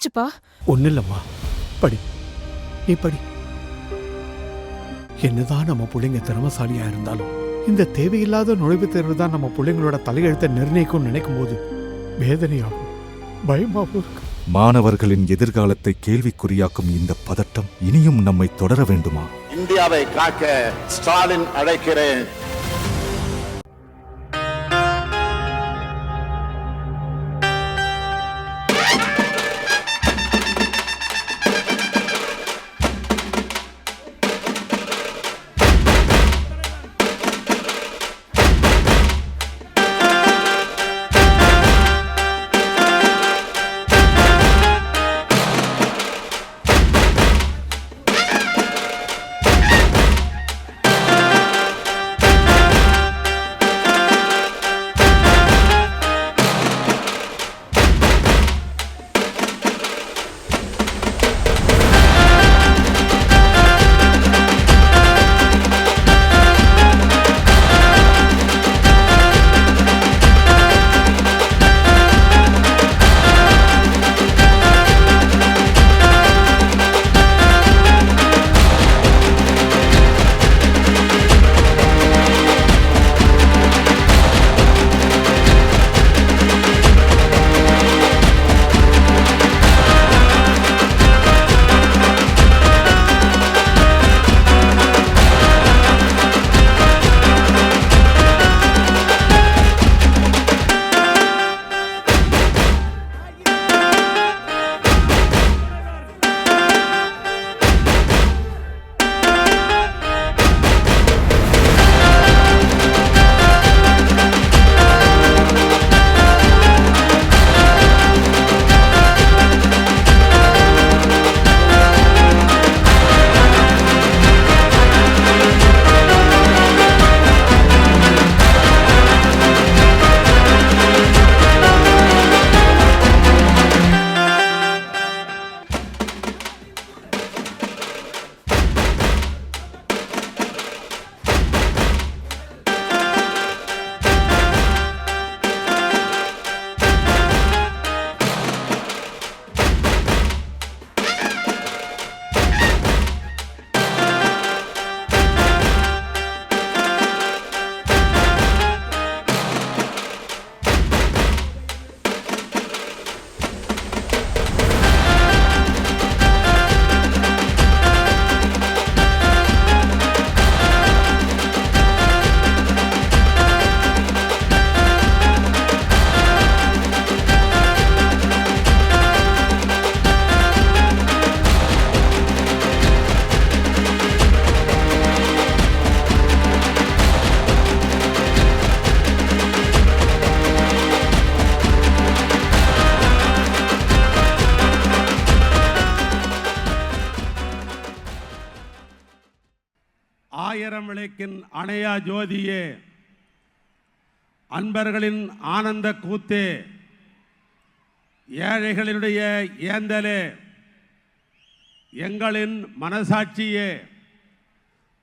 என்னாச்சுப்பா? ஒன்னும் இல்லம்மா, படி, நீ படி. என்னதான் நம்ம பிள்ளைங்க திறமசாலியா இருந்தாலும் இந்த தேவையில்லாத நுழைவுத் தேர்வு தான் நம்ம பிள்ளைங்களோட தலையெழுத்தை நிர்ணயிக்கும் நினைக்கும் போது வேதனையாகும், பயமாகவும் இருக்கு. மாணவர்களின் எதிர்காலத்தை கேள்விக்குறியாக்கும் இந்த பதட்டம் இனியும் நம்மை தொடர வேண்டுமா? இந்தியாவை காக்க ஸ்டாலின் அழைக்கிறேன். ஆயிரம் விளக்கின் அணையா ஜோதியே, அன்பர்களின் ஆனந்த கூத்தே, ஏழைகளினுடைய ஏந்தலே, எங்களின் மனசாட்சியே,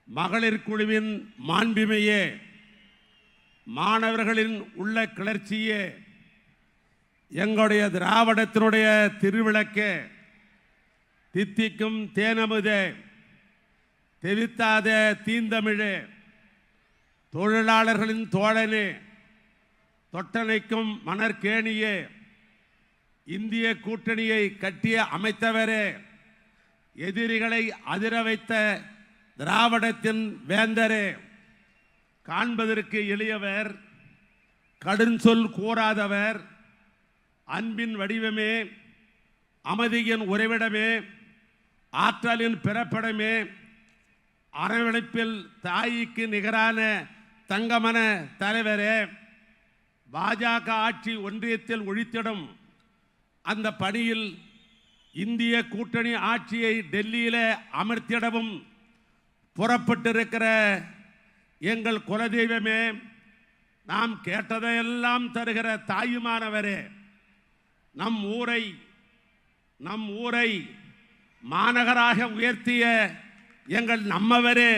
மகளிர் குழுவின் மாண்பிமையே, மாணவர்களின் உள்ள கிளர்ச்சியே, எங்களுடைய திராவிடத்தினுடைய திருவிளக்கே, தித்திக்கும் தேனமுதே, தெவித்தாத தீந்தமிழே, தொழிலாளர்களின் தோழனே, தொட்டனைக்கும் மணற்கேணியே, இந்திய கூட்டணியை கட்டிய அமைத்தவரே, எதிரிகளை அதிர வைத்த திராவிடத்தின் வேந்தரே, காண்பதற்கு எளியவர், கடும் சொல் கூறாதவர், அன்பின் வடிவமே, அமைதியின் உறைவிடமே, ஆற்றலின் பிறப்பிடமே, அரவணைப்பில் தாய்க்கு நிகரான தங்கமன தலைவரே, பாஜக ஆட்சி ஒன்றியத்தில் ஒழித்திடும் அந்த பணியில் இந்திய கூட்டணி ஆட்சியை டெல்லியில் அமர்த்திடவும் புறப்பட்டிருக்கிற எங்கள் குலதெய்வமே, நாம் கேட்டதையெல்லாம் தருகிற தாயுமானவரே, நம் ஊரை மாநகராக உயர்த்திய எங்கள் நம்மவரே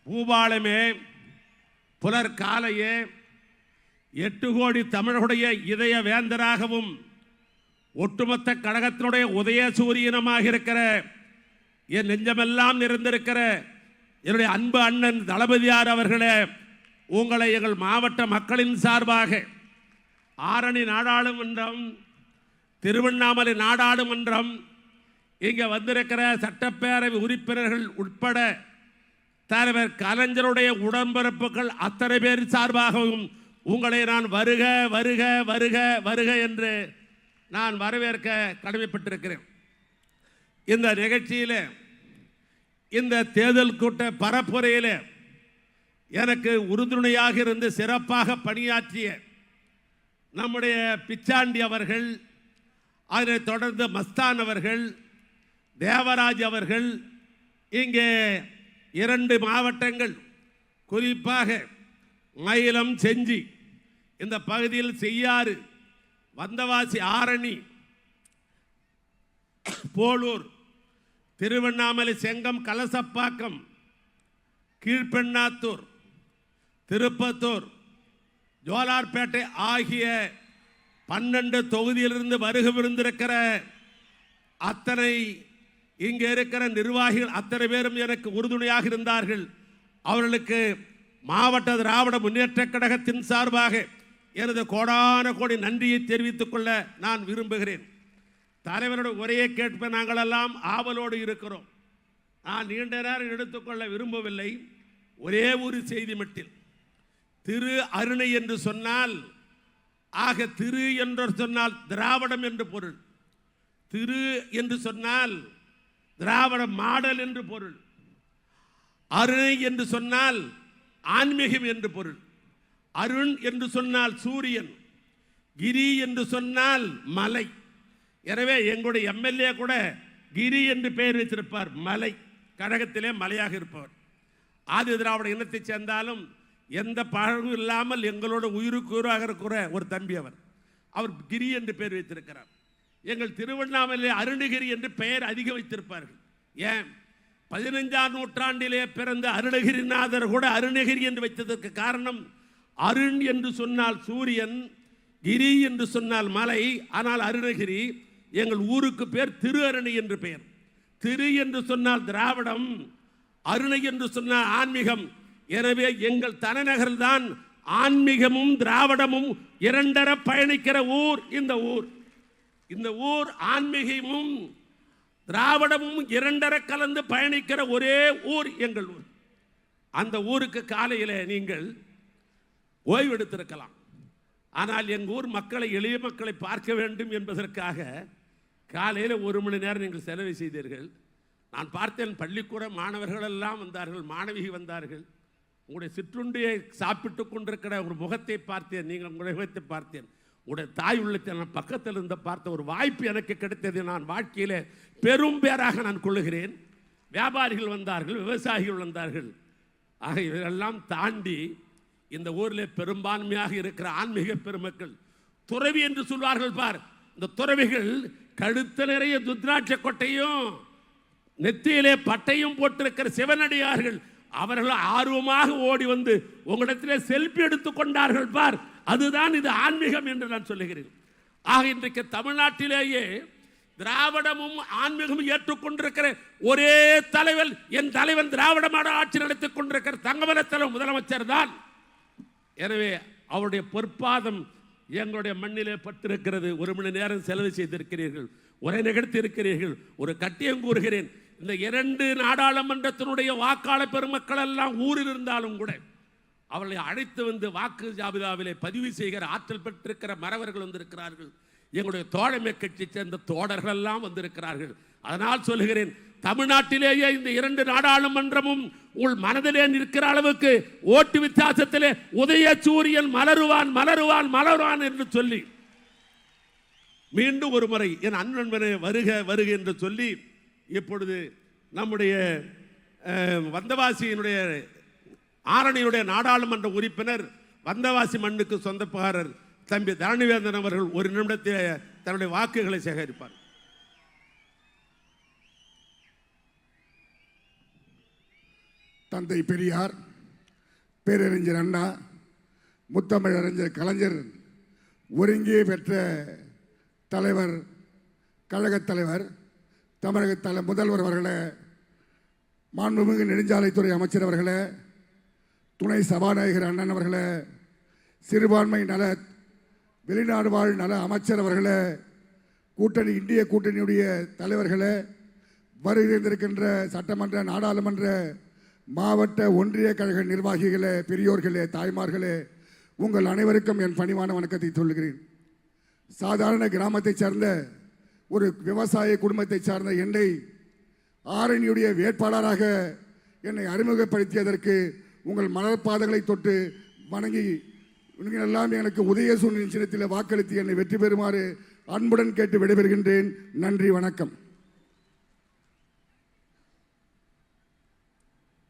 பூபாலமே, புலர்காலையே, 8 கோடி தமிழருடைய இதய வேந்தராகவும் ஒட்டுமொத்த கழகத்தினுடைய உதயசூரியனமாக இருக்கிற என் நெஞ்சமெல்லாம் நிறைந்திருக்கிற என்னுடைய அன்பு அண்ணன் தளபதியார் அவர்களே, உங்களை எங்கள் மாவட்ட மக்களின் சார்பாக ஆரணி நாடாளுமன்றம், திருவண்ணாமலை நாடாளுமன்றம், இங்கே வந்திருக்கிற சட்டப்பேரவை உறுப்பினர்கள் உட்பட தலைவர் கலைஞருடைய உடன்பிறப்புகள் அத்தனை பேர் சார்பாகவும் உங்களை நான் வருக வருக வருக வருக என்று நான் வரவேற்க கடமைப்பட்டிருக்கிறேன். இந்த நிகழ்ச்சியில், இந்த தேர்தல் கூட்ட பரப்புரையில் எனக்கு உறுதுணையாக இருந்து சிறப்பாக பணியாற்றிய நம்முடைய பிச்சாண்டி அவர்கள், அதனைத் தொடர்ந்து மஸ்தான் அவர்கள், தேவராஜ் அவர்கள், இங்கே 2 மாவட்டங்கள் குறிப்பாக மயிலம், செஞ்சி, இந்த பகுதியில் செய்யாறு, வந்தவாசி, ஆரணி, போலூர், திருவண்ணாமலை, செங்கம், கலசப்பாக்கம், கீழ்பெண்ணாத்தூர், திருப்பத்தூர், ஜோலார்பேட்டை ஆகிய 12 தொகுதியிலிருந்து வருகவிருந்திருக்கிற அத்தனை இங்கே இருக்கிற நிர்வாகிகள் அத்தனை பேரும் எனக்கு உறுதுணையாக இருந்தார்கள். அவர்களுக்கு மாவட்ட திராவிட முன்னேற்ற கழகத்தின் சார்பாக எனது கோடான கோடி நன்றியை தெரிவித்துக் கொள்ள நான் விரும்புகிறேன். தலைவருடைய உரையை கேட்ப நாங்களெல்லாம் ஆவலோடு இருக்கிறோம். நான் நீண்ட நேரம் எடுத்துக்கொள்ள விரும்பவில்லை. ஒரே ஒரு செய்தி மட்டில், திரு அருணை என்று சொன்னால், ஆக திரு என்று சொன்னால் திராவிடம் என்று பொருள், திரு என்று சொன்னால் திராவிட மாடல் என்று பொருள், அருணை என்று சொன்னால் ஆன்மீகம் என்று பொருள், அருண் என்று சொன்னால் சூரியன், கிரி என்று சொன்னால் மலை. எனவே எங்களுடைய எம்எல்ஏ கூட கிரி என்று பெயர் வைத்திருப்பார், மலை, கழகத்திலே மலையாக இருப்பவர். ஆதி திராவிட இனத்தை சேர்ந்தாலும் எந்த பழகும் இல்லாமல் எங்களோட உயிருக்கு உயிராக இருக்கிற ஒரு தம்பி அவர் கிரி என்று பெயர் வைத்திருக்கிறார். எங்கள் திருவண்ணாமலை அருணகிரி என்று பெயர் அதிக வைத்திருப்பார்கள். ஏன்? 15ஆம் நூற்றாண்டிலே பிறந்த அருணகிரிநாதர் கூட அருணகிரி என்று வைத்ததற்கு காரணம், அருண் என்று சொன்னால் சூரியன், கிரி என்று சொன்னால் மலை, ஆனால் அருணகிரி. எங்கள் ஊருக்கு பேர் திரு அருணை என்று பெயர். திரு என்று சொன்னால் திராவிடம், அருணை என்று சொன்னால் ஆன்மீகம். எனவே எங்கள் தலைநகர் தான் ஆன்மீகமும் திராவிடமும் இரண்டர பயணிக்கிற ஊர் இந்த ஊர். இந்த ஊர் ஆன்மீகமும் திராவிடமும் இரண்டர கலந்து பயணிக்கிற ஒரே ஊர் எங்கள் ஊர். அந்த ஊருக்கு காலையில் நீங்கள் ஓய்வு எடுத்திருக்கலாம். ஆனால் எங்கள் ஊர் மக்களை, எளிய மக்களை பார்க்க வேண்டும் என்பதற்காக காலையில் 1 மணி நேரம் நீங்கள் செலவு செய்தீர்கள். நான் பார்த்தேன், பள்ளிக்கூட மாணவர்கள் எல்லாம் வந்தார்கள், மாணவிகள் வந்தார்கள். உங்களுடைய சிற்றுண்டியை சாப்பிட்டு கொண்டிருக்கிற ஒரு முகத்தை பார்த்தேன், நீங்கள் உங்களுடைய முகத்தை பார்த்தேன், உங்களுடைய தாய் உள்ளத்தை நான் பக்கத்தில் இருந்து பார்த்த ஒரு வாய்ப்பு எனக்கு கிடைத்தது. நான் வாழ்க்கையில் பெரும் பேராக நான் கொள்ளுகிறேன். வியாபாரிகள் வந்தார்கள், விவசாயிகள் வந்தார்கள். ஆக இவரெல்லாம் தாண்டி இந்த ஊரில் பெரும்பான்மையாக இருக்கிற ஆன்மீக பெருமக்கள், துறவி என்று சொல்வார்கள் பார், இந்த துறவிகள் கழுத்து நிறைய துத்ராட்ச கொட்டையும் நெத்தியிலே பட்டையும் போட்டிருக்கிற சிவனடியார்கள், அவர்கள் ஆர்வமாக ஓடி வந்து உங்களிடத்திலே செல்ஃபி எடுத்துக் கொண்டார்கள் பார், அதுதான் இது ஆன்மீகம் என்று நான் சொல்லுகிறேன். ஆக இன்றைக்கு தமிழ்நாட்டிலேயே திராவிடமும் ஆன்மீகமும் ஏற்றுக்கொண்டிருக்கிற ஒரே தலைவர், என் தலைவன் திராவிட மாடல் ஆட்சி நடத்திக் கொண்டிருக்கிற தங்கமலத்தலைவர் முதலமைச்சர் தான். எனவே அவருடைய பொற்பாதம் எங்களுடைய மண்ணிலே பட்டிருக்கிறது. 1 மணி நேரம் செலவு செய்திருக்கிறீர்கள், உரை நிகழ்த்தி இருக்கிறீர்கள். ஒரு கட்டியம் கூறுகிறேன், இந்த 2 நாடாளுமன்றத்தினுடைய வாக்காளர் பெருமக்கள் எல்லாம் ஊரில் இருந்தாலும் கூட அவர்களை அழைத்து வந்து வாக்கு ஜாபிதாவிலே பதிவு செய்கிற ஆற்றல் பெற்றிருக்கிற மறவர்கள் வந்திருக்கிறார்கள். எங்களுடைய தோழமை கட்சி சேர்ந்த தோழர்கள் எல்லாம் வந்திருக்கிறார்கள். அதனால் சொல்லுகிறேன், தமிழ்நாட்டிலேயே இந்த 2 நாடாளுமன்றமும் உள் மனதிலே நிற்கிற அளவுக்கு ஓட்டு வித்தியாசத்திலே உதயசூரியன் மலருவான் மலருவான் மலருவான் என்று சொல்லி மீண்டும் ஒரு முறை என் அன்பனே வருக வருக என்று சொல்லி, இப்பொழுது நம்முடைய வந்தவாசியினுடைய ஆரணியுடைய நாடாளுமன்ற உறுப்பினர், வந்தவாசி மண்ணுக்கு சொந்தக்காரர் தம்பி தரணிவேந்தன் அவர்கள் 1 நிமிடத்தில் தன்னுடைய வாக்குகளை சேகரிப்பார். தந்தை பெரியார், பேரறிஞர் அண்ணா, முத்தமிழறிஞர் கலைஞர் ஒருங்கே பெற்ற தலைவர் கழகத் தலைவர், தமிழக முதல்வர் அவர்களே, மாண்புமிகு நெடுஞ்சாலைத்துறை அமைச்சர் அவர்களே, துணை சபாநாயகர் அண்ணன் அவர்களே, சிறுபான்மை நல வெளிநாடு வாழ் நல அமைச்சர் அவர்களே, இந்திய கூட்டணியுடைய தலைவர்களே, வருகின்றிருக்கின்ற சட்டமன்ற நாடாளுமன்ற மாவட்ட ஒன்றிய கழக நிர்வாகிகளே, பெரியோர்களே, தாய்மார்களே, உங்கள் அனைவருக்கும் என் பணிவான வணக்கத்தை சொல்கிறேன். சாதாரண கிராமத்தைச் சார்ந்த ஒரு விவசாய குடும்பத்தைச் சார்ந்த என்னை ஆரணியுடைய வேட்பாளராக என்னை அறிமுகப்படுத்தியதற்கு உங்கள் மலர்பாதங்களை தொட்டு வணங்கி நீங்கள் எல்லாம் எனக்கு உதயசூரியன் சின்னத்தில் வாக்களித்து என்னை வெற்றி பெறுமாறு அன்புடன் கேட்டு விடைபெறுகின்றேன். நன்றி, வணக்கம்.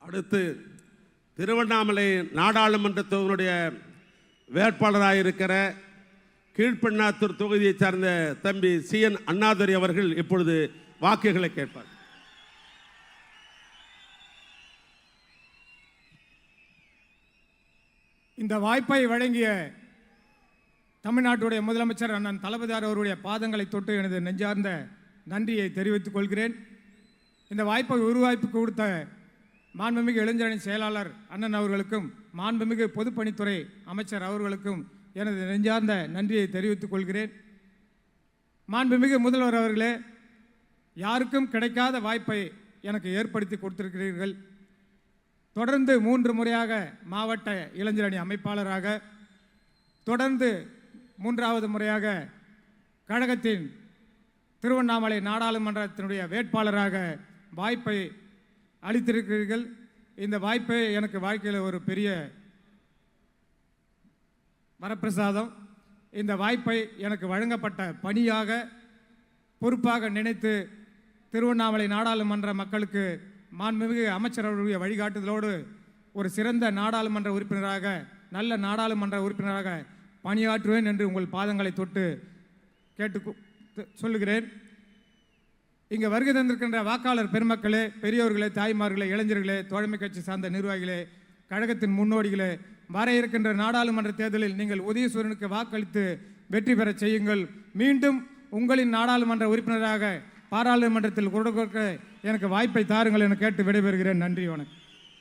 அடுத்து திருவண்ணாமலை நாடாளுமன்ற தொகுதியுடைய வேட்பாளராக இருக்கிற கீழ்பெண்ணாத்தூர் தொகுதியைச் சார்ந்த தம்பி CN அண்ணாதுரை அவர்கள் இப்பொழுது வாக்குகளை கேட்பார். இந்த வாய்ப்பை வழங்கிய தமிழ்நாட்டுடைய முதலமைச்சர் அண்ணன் தளபதியார் அவருடைய பாதங்களை தொட்டு எனது நெஞ்சார்ந்த நன்றியை தெரிவித்துக் கொள்கிறேன். இந்த வாய்ப்பை உருவாக்கி கொடுத்த மாண்புமிகு இளைஞரணி செயலாளர் அண்ணன் அவர்களுக்கும் மாண்புமிகு பொதுப்பணித்துறை அமைச்சர் அவர்களுக்கும் எனது நெஞ்சார்ந்த நன்றியை தெரிவித்துக் கொள்கிறேன். மாண்புமிகு முதல்வர் அவர்களே, யாருக்கும் கிடைக்காத வாய்ப்பை எனக்கு ஏற்படுத்தி கொடுத்திருக்கிறீர்கள். தொடர்ந்து 3 முறையாக மாவட்ட இளைஞரணி அமைப்பாளராக, தொடர்ந்து 3வது முறையாக கழகத்தின் திருவண்ணாமலை நாடாளுமன்றத்தினுடைய வேட்பாளராக வாய்ப்பை அளித்திருக்கிறீர்கள். இந்த வாய்ப்பை எனக்கு வாழ்க்கையில் ஒரு பெரிய வரப்பிரசாதம். இந்த வாய்ப்பை எனக்கு வழங்கப்பட்ட பணியாக பொறுப்பாக நினைத்து திருவண்ணாமலை நாடாளுமன்ற மக்களுக்கு மாண்புமிகு அமைச்சர் அவர்களுடைய வழிகாட்டுதலோடு ஒரு சிறந்த நாடாளுமன்ற உறுப்பினராக, நல்ல நாடாளுமன்ற உறுப்பினராக பணியாற்றுவேன் என்று உங்கள் பாதங்களை தொட்டு கேட்டு சொல்லுகிறேன். இங்கே வருகை தந்திருக்கின்ற வாக்காளர் பெருமக்களே, பெரியோர்களே, தாய்மார்களே, இளைஞர்களே, தோழமை கட்சி சார்ந்த நிர்வாகிகளே, கழகத்தின் முன்னோடிகளே, வர இருக்கின்ற நாடாளுமன்ற தேர்தலில் நீங்கள் உதயசூரனுக்கு வாக்களித்து வெற்றி பெற செய்யுங்கள். மீண்டும் உங்களின் நாடாளுமன்ற உறுப்பினராக பாராளுமன்றத்தில் குரல் கொடுக்க எனக்கு வாய்ப்பை தாருங்கள் என கேட்டு விடைபெறுகிறேன். நன்றி, வணக்கம்.